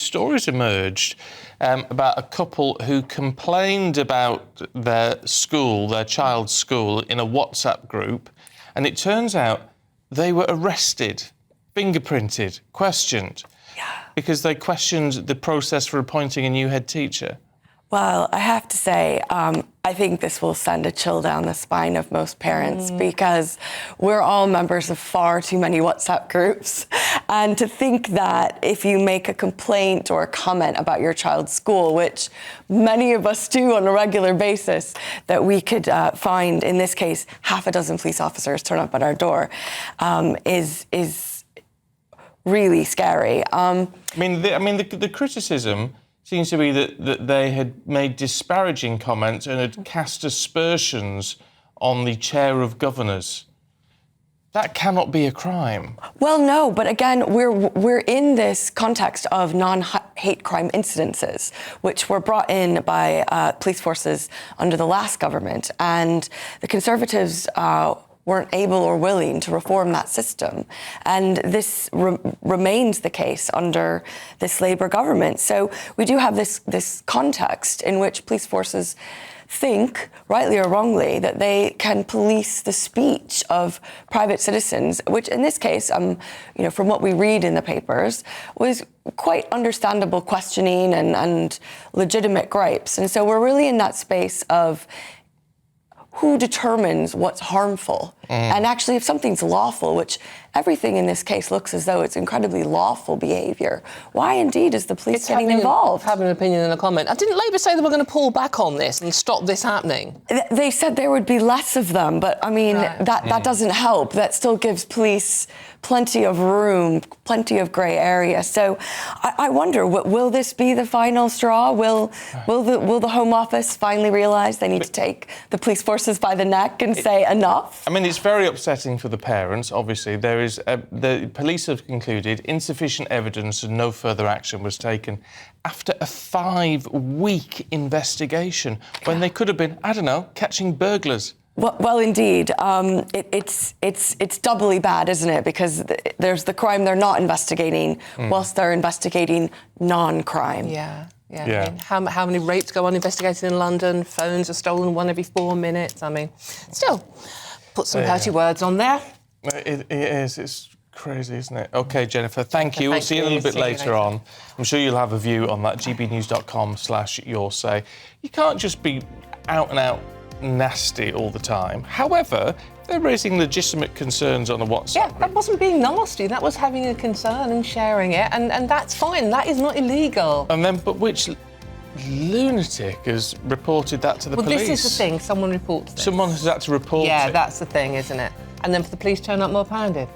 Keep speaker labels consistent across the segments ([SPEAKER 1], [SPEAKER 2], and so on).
[SPEAKER 1] stories emerged about a couple who complained about their child's school, in a WhatsApp group, and it turns out they were arrested, fingerprinted, questioned, because they questioned the process for appointing a new head teacher.
[SPEAKER 2] Well, I have to say, I think this will send a chill down the spine of most parents because we're all members of far too many WhatsApp groups. And to think that if you make a complaint or a comment about your child's school, which many of us do on a regular basis, that we could find, in this case, half a dozen police officers turn up at our door, is really scary.
[SPEAKER 1] The criticism seems to be that they had made disparaging comments and had cast aspersions on the chair of governors. That cannot be a crime.
[SPEAKER 2] Well, no, but again, we're in this context of non-hate crime incidences, which were brought in by police forces under the last government, and the Conservatives weren't able or willing to reform that system. And this remains the case under this Labour government. So we do have this context in which police forces think, rightly or wrongly, that they can police the speech of private citizens, which in this case, from what we read in the papers, was quite understandable questioning and legitimate gripes. And so we're really in that space of who determines what's harmful? And actually, if something's lawful, which everything in this case looks as though it's incredibly lawful behaviour, why indeed is the police getting involved?
[SPEAKER 3] Having an opinion and a comment. Didn't Labour say they were going to pull back on this and stop this happening?
[SPEAKER 2] They said there would be less of them, but I mean, that doesn't help. That still gives police plenty of room, plenty of grey area. So I wonder, will this be the final straw? Will the Home Office finally realise they need to take the police forces by the neck and say enough?
[SPEAKER 1] I mean, it's very upsetting for the parents, obviously. There is the police have concluded insufficient evidence and no further action was taken after a 5-week investigation when they could have been, I don't know, catching burglars.
[SPEAKER 2] Well, indeed. It's doubly bad, isn't it? Because there's the crime they're not investigating whilst they're investigating non-crime.
[SPEAKER 3] Yeah. I mean, how many rapes go uninvestigated in London? Phones are stolen 1 every 4 minutes. I mean, still, put some hurty words on there.
[SPEAKER 1] It is. It's crazy, isn't it? OK, Jennifer, thank you. We'll see you a little bit later on. I'm sure you'll have a view on that, gbnews.com/yoursay. You can't just be out and out nasty all the time. However, they're raising legitimate concerns on a WhatsApp.
[SPEAKER 3] Yeah, that wasn't being nasty. That was having a concern and sharing it, and that's fine. That is not illegal.
[SPEAKER 1] But which lunatic has reported that to the police?
[SPEAKER 3] Well, this is the thing. Someone reports this.
[SPEAKER 1] Someone has had to report it.
[SPEAKER 3] Yeah, that's the thing, isn't it? And then for the police turn up mob-handed.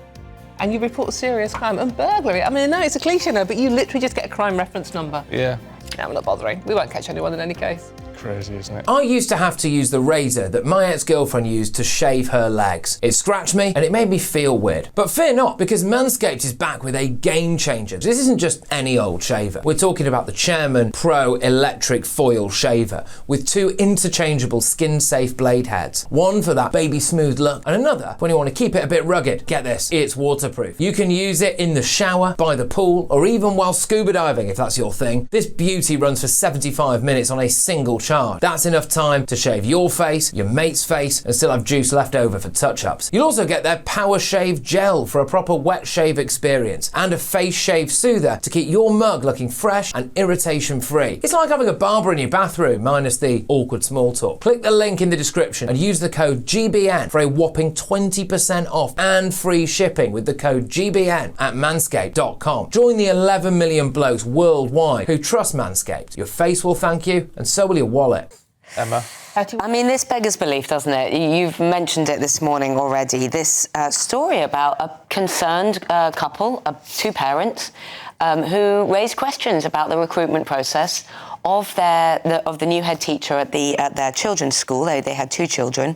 [SPEAKER 3] And you report serious crime and burglary. I mean, no, it's a cliche now, but you literally just get a crime reference number.
[SPEAKER 1] Yeah.
[SPEAKER 3] No, we're not bothering. We won't catch anyone in any case.
[SPEAKER 1] Crazy, isn't it?
[SPEAKER 4] I used to have to use the razor that my ex-girlfriend used to shave her legs. It scratched me and it made me feel weird. But fear not, because Manscaped is back with a game changer. This isn't just any old shaver. We're talking about the Chairman Pro Electric Foil Shaver with 2 interchangeable skin-safe blade heads. One for that baby smooth look and another when you want to keep it a bit rugged. Get this, it's waterproof. You can use it in the shower, by the pool, or even while scuba diving if that's your thing. This beauty runs for 75 minutes on a single charge. That's enough time to shave your face, your mate's face, and still have juice left over for touch-ups. You'll also get their Power Shave Gel for a proper wet shave experience, and a face shave soother to keep your mug looking fresh and irritation-free. It's like having a barber in your bathroom, minus the awkward small talk. Click the link in the description and use the code GBN for a whopping 20% off and free shipping with the code GBN at manscaped.com. Join the 11 million blokes worldwide who trust Manscaped. Your face will thank you, and so will your wallet.
[SPEAKER 1] Emma?
[SPEAKER 5] I mean, this beggars belief, doesn't it? You've mentioned it this morning already. This story about a concerned couple, 2 parents, who raised questions about the recruitment process of the new head teacher at their children's school. They had 2 children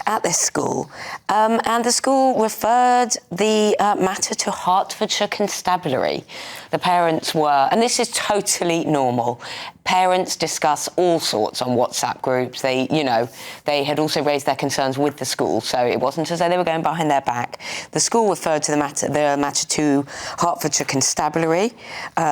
[SPEAKER 5] at this school, and the school referred the matter to Hertfordshire Constabulary. The parents were, and this is totally normal. Parents discuss all sorts on WhatsApp groups. They had also raised their concerns with the school, so it wasn't as though they were going behind their back. The school referred referred to the matter to Hertfordshire Constabulary.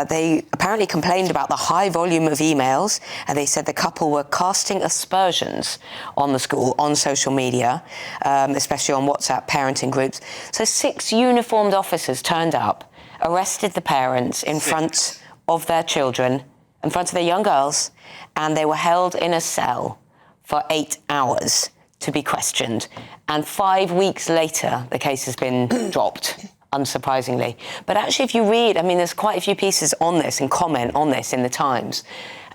[SPEAKER 5] They apparently complained about the high volume of emails, and they said the couple were casting aspersions on the school on social media, especially on WhatsApp parenting groups. So 6 uniformed officers turned up, arrested the parents in front of their children, in front of their young girls, and they were held in a cell for 8 hours to be questioned. And 5 weeks later, the case has been dropped, unsurprisingly. But actually, if you read, I mean, there's quite a few pieces on this and comment on this in the Times.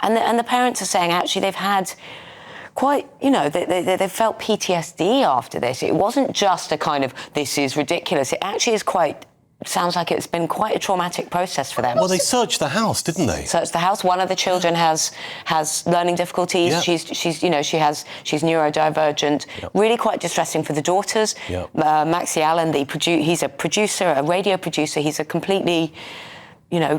[SPEAKER 5] And the parents are saying, actually, they've had quite, you know, they felt PTSD after this. It wasn't just a kind of, this is ridiculous. It actually is quite, sounds like it's been quite a traumatic process for them.
[SPEAKER 6] Well, they searched the house, didn't they?
[SPEAKER 5] Searched the house. One of the children has learning difficulties.
[SPEAKER 6] Yep.
[SPEAKER 5] She's she's neurodivergent.
[SPEAKER 6] Yep.
[SPEAKER 5] Really quite distressing for the daughters.
[SPEAKER 6] Yep.
[SPEAKER 5] Maxie Allen, he's a producer, a radio producer. He's a completely,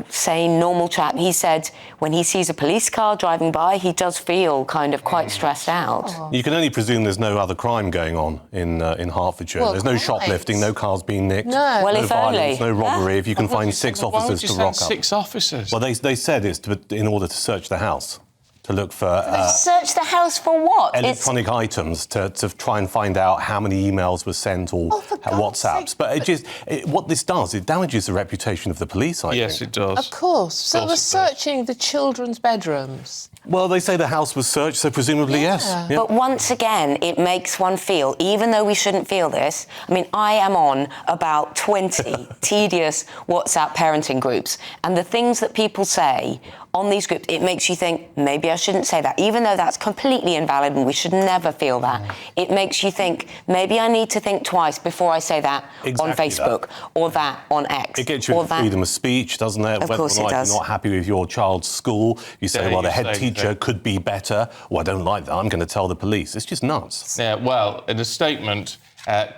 [SPEAKER 5] sane, normal chap. He said when he sees a police car driving by, he does feel kind of quite stressed out.
[SPEAKER 6] You can only presume there's no other crime going on in Hertfordshire.
[SPEAKER 3] Well,
[SPEAKER 6] there's no
[SPEAKER 3] quite.
[SPEAKER 6] shoplifting, no cars being nicked,
[SPEAKER 3] No.
[SPEAKER 5] Well,
[SPEAKER 6] no
[SPEAKER 5] if
[SPEAKER 6] violence,
[SPEAKER 5] only.
[SPEAKER 6] no robbery. If you can find 6
[SPEAKER 1] Why would
[SPEAKER 6] officers
[SPEAKER 1] you
[SPEAKER 6] to
[SPEAKER 1] send
[SPEAKER 6] rock up.
[SPEAKER 1] 6 officers?
[SPEAKER 6] Well, they said it's in order to search the house, to look for
[SPEAKER 5] Search the house for what?
[SPEAKER 6] electronic items, to try and find out how many emails were sent or
[SPEAKER 3] for God's
[SPEAKER 6] WhatsApps.
[SPEAKER 3] sake.
[SPEAKER 6] But what this does, it damages the reputation of the police, I
[SPEAKER 1] Yes,
[SPEAKER 6] think.
[SPEAKER 1] it does.
[SPEAKER 3] Of course. So
[SPEAKER 1] Of
[SPEAKER 3] we're
[SPEAKER 1] course it does.
[SPEAKER 3] searching the children's bedrooms.
[SPEAKER 6] Well, they say the house was searched, so presumably yes. Yeah.
[SPEAKER 5] But once again, it makes one feel, even though we shouldn't feel this, I mean, I am on about 20 tedious WhatsApp parenting groups, and the things that people say on these groups, it makes you think, maybe I shouldn't say that, even though that's completely invalid and we should never feel that. It makes you think, maybe I need to think twice before I say that on
[SPEAKER 6] Exactly
[SPEAKER 5] Facebook or that on X.
[SPEAKER 6] It gets you
[SPEAKER 5] or
[SPEAKER 6] into freedom of speech, doesn't it?
[SPEAKER 5] Of
[SPEAKER 6] Whether
[SPEAKER 5] course
[SPEAKER 6] or
[SPEAKER 5] it
[SPEAKER 6] not
[SPEAKER 5] does.
[SPEAKER 6] you're not happy with your child's school, you say,
[SPEAKER 1] Yeah,
[SPEAKER 6] well, the
[SPEAKER 1] you
[SPEAKER 6] head
[SPEAKER 1] say
[SPEAKER 6] teacher
[SPEAKER 1] that.
[SPEAKER 6] could be better. Oh, I don't like that. I'm going to tell the police. It's just nuts.
[SPEAKER 1] Yeah, well, in a statement,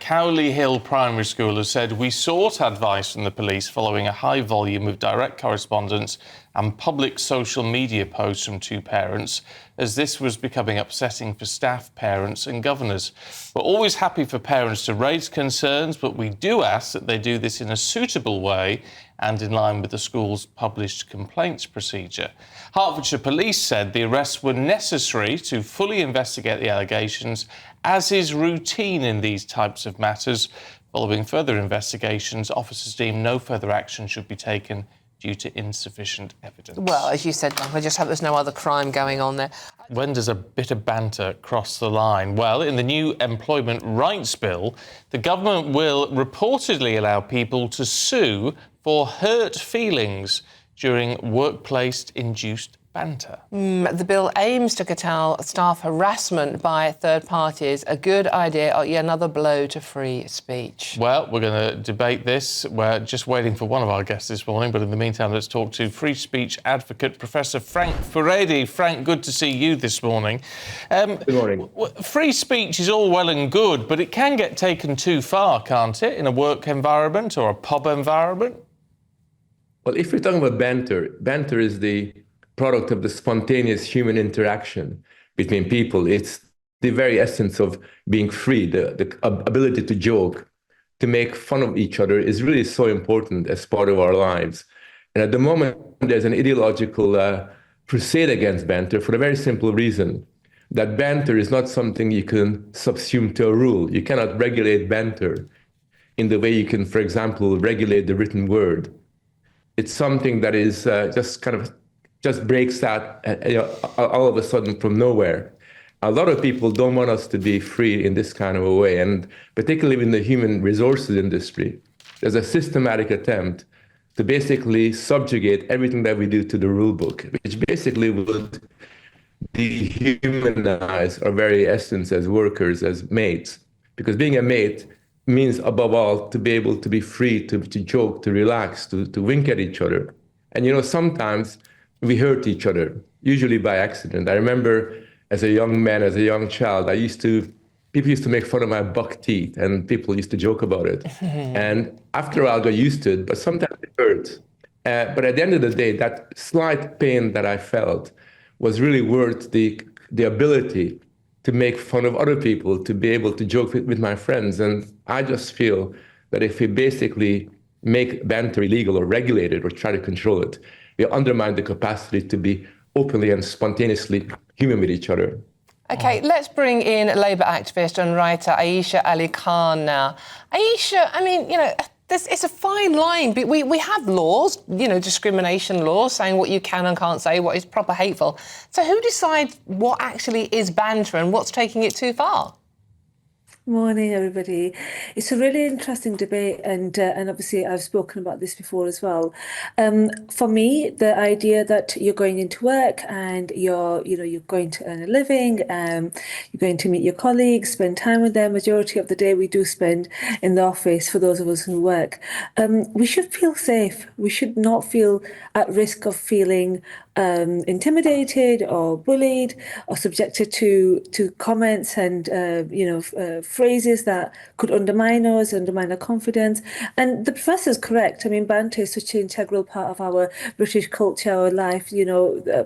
[SPEAKER 1] Cowley Hill Primary School has said, we sought advice from the police following a high volume of direct correspondence and public social media posts from 2 parents, as this was becoming upsetting for staff, parents and governors. We're always happy for parents to raise concerns, but we do ask that they do this in a suitable way and in line with the school's published complaints procedure. Hertfordshire Police said the arrests were necessary to fully investigate the allegations, as is routine in these types of matters. Following further investigations, officers deemed no further action should be taken due to insufficient evidence.
[SPEAKER 3] Well, as you said, Mark, I just hope there's no other crime going on there.
[SPEAKER 1] When does a bit of banter cross the line? Well, in the new Employment Rights Bill, the government will reportedly allow people to sue for hurt feelings during workplace-induced banter.
[SPEAKER 3] The bill aims to curtail staff harassment by third parties. A good idea, or yet another blow to free speech.
[SPEAKER 1] Well, we're going to debate this. We're just waiting for one of our guests this morning, but in the meantime, let's talk to free speech advocate Professor Frank Furedi. Frank, good to see you this morning.
[SPEAKER 7] Good morning.
[SPEAKER 1] Free speech is all well and good, but it can get taken too far, can't it, in a work environment or a pub environment?
[SPEAKER 7] Well, if we're talking about banter is the product of the spontaneous human interaction between people. It's the very essence of being free. The ability to joke, to make fun of each other is really so important as part of our lives. And at the moment, there's an ideological crusade against banter for a very simple reason, that banter is not something you can subsume to a rule. You cannot regulate banter in the way you can, for example, regulate the written word. It's something that is just breaks out all of a sudden from nowhere. A lot of people don't want us to be free in this kind of a way, and particularly in the human resources industry, there's a systematic attempt to basically subjugate everything that we do to the rule book, which basically would dehumanize our very essence as workers, as mates. Because being a mate means, above all, to be able to be free, to joke, to relax, to wink at each other. And sometimes we hurt each other, usually by accident. I remember as a young man, as a young child, people used to make fun of my buck teeth, and people used to joke about it. And after a while, I got used to it, but sometimes it hurt. But at the end of the day, that slight pain that I felt was really worth the ability to make fun of other people, to be able to joke with my friends. And I just feel that if we basically make banter illegal or regulate it or try to control it, we undermine the capacity to be openly and spontaneously human with each other.
[SPEAKER 3] OK, let's bring in Labour activist and writer Aisha Ali Khan now. Aisha, I mean, it's a fine line. But we have laws, discrimination laws, saying what you can and can't say, what is proper hateful. So who decides what actually is banter and what's taking it too far?
[SPEAKER 8] Morning, everybody. It's a really interesting debate, and obviously I've spoken about this before as well. For me, the idea that you're going into work and you're going to earn a living, you're going to meet your colleagues, spend time with them. Majority of the day we do spend in the office for those of us who work. We should feel safe. We should not feel at risk of feeling intimidated or bullied or subjected to comments and phrases that could undermine us, undermine our confidence. And the professor's correct. I mean, banter is such an integral part of our British culture, our life,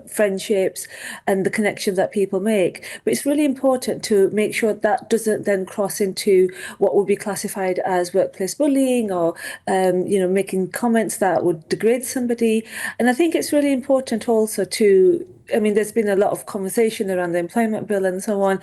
[SPEAKER 8] friendships and the connections that people make. But it's really important to make sure that doesn't then cross into what would be classified as workplace bullying or, making comments that would degrade somebody. And I think it's really important also there's been a lot of conversation around the employment bill and so on.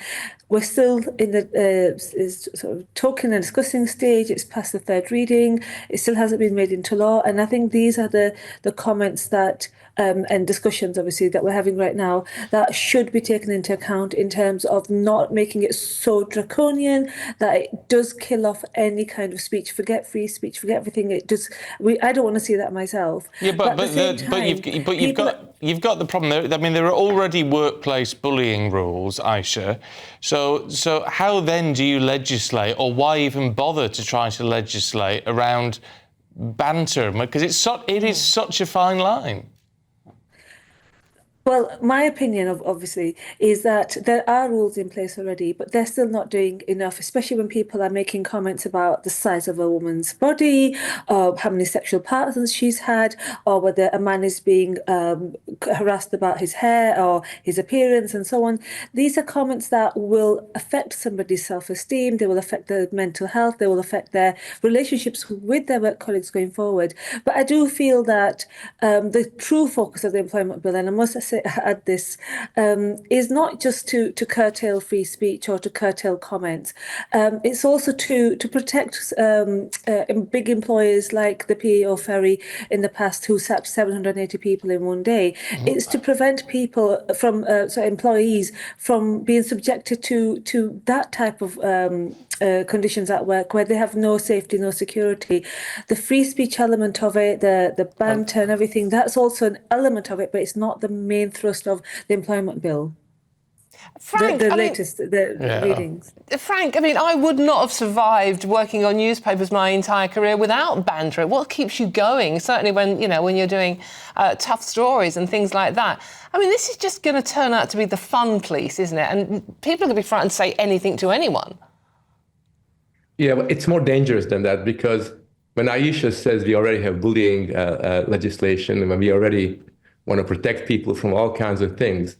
[SPEAKER 8] We're still in the sort of talking and discussing stage. It's past the third reading. It still hasn't been made into law. And I think these are the comments that and discussions, obviously, that we're having right now that should be taken into account in terms of not making it so draconian that it does kill off any kind of speech. Forget free speech, forget everything. It does. I don't want to see that myself.
[SPEAKER 1] Yeah, but you've got the problem there. I mean, there are already workplace bullying rules, Aisha. So how then do you legislate, or why even bother to try to legislate around banter? Because it is such a fine line.
[SPEAKER 8] Well, my opinion, obviously, is that there are rules in place already, but they're still not doing enough, especially when people are making comments about the size of a woman's body, or how many sexual partners she's had, or whether a man is being harassed about his hair or his appearance and so on. These are comments that will affect somebody's self-esteem, they will affect their mental health, they will affect their relationships with their work colleagues going forward. But I do feel that the true focus of the employment bill, and I must say add this, is not just to curtail free speech or to curtail comments. It's also to protect big employers like the PE or Ferry in the past who sacked 780 people in one day. Mm-hmm. It's to prevent people from, employees from being subjected to that type of conditions at work where they have no safety, no security. The free speech element of it, the banter and everything, that's also an element of it, but it's not the main thrust of the employment bill.
[SPEAKER 3] Frank,
[SPEAKER 8] the latest readings.
[SPEAKER 3] Frank, I mean, I would not have survived working on newspapers my entire career without banter. What keeps you going? Certainly when you're doing tough stories and things like that. I mean, this is just going to turn out to be the fun police, isn't it? And people are going to be frightened to say anything to anyone.
[SPEAKER 7] Yeah, but it's more dangerous than that, because when Aisha says we already have bullying legislation and we already want to protect people from all kinds of things,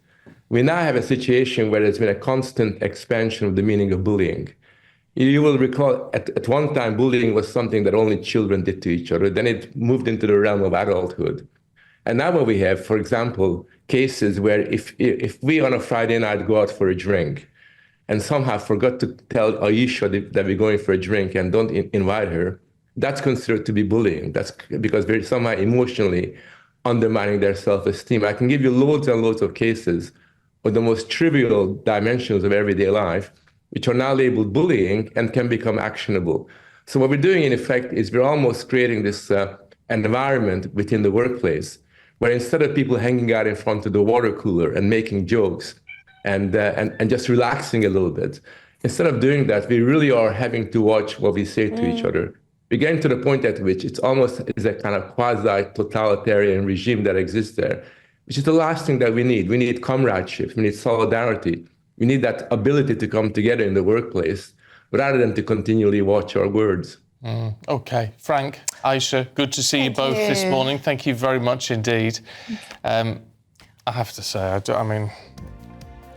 [SPEAKER 7] we now have a situation where there's been a constant expansion of the meaning of bullying. You will recall at one time bullying was something that only children did to each other. Then it moved into the realm of adulthood. And now what we have, for example, cases where if we on a Friday night go out for a drink and somehow forgot to tell Aisha that we're going for a drink and don't invite her, that's considered to be bullying. That's because we're somehow emotionally undermining their self-esteem. I can give you loads and loads of cases of the most trivial dimensions of everyday life, which are now labeled bullying and can become actionable. So what we're doing, in effect, is we're almost creating this environment within the workplace where instead of people hanging out in front of the water cooler and making jokes and just relaxing a little bit, instead of doing that, we really are having to watch what we say to each other. We're getting to the point at which it's almost is a kind of quasi-totalitarian regime that exists there, which is the last thing that we need. We need comradeship, we need solidarity, we need that ability to come together in the workplace rather than to continually watch our words.
[SPEAKER 1] OK. Frank, Aisha, good to see you both this morning. Thank you very much indeed. I have to say, I mean,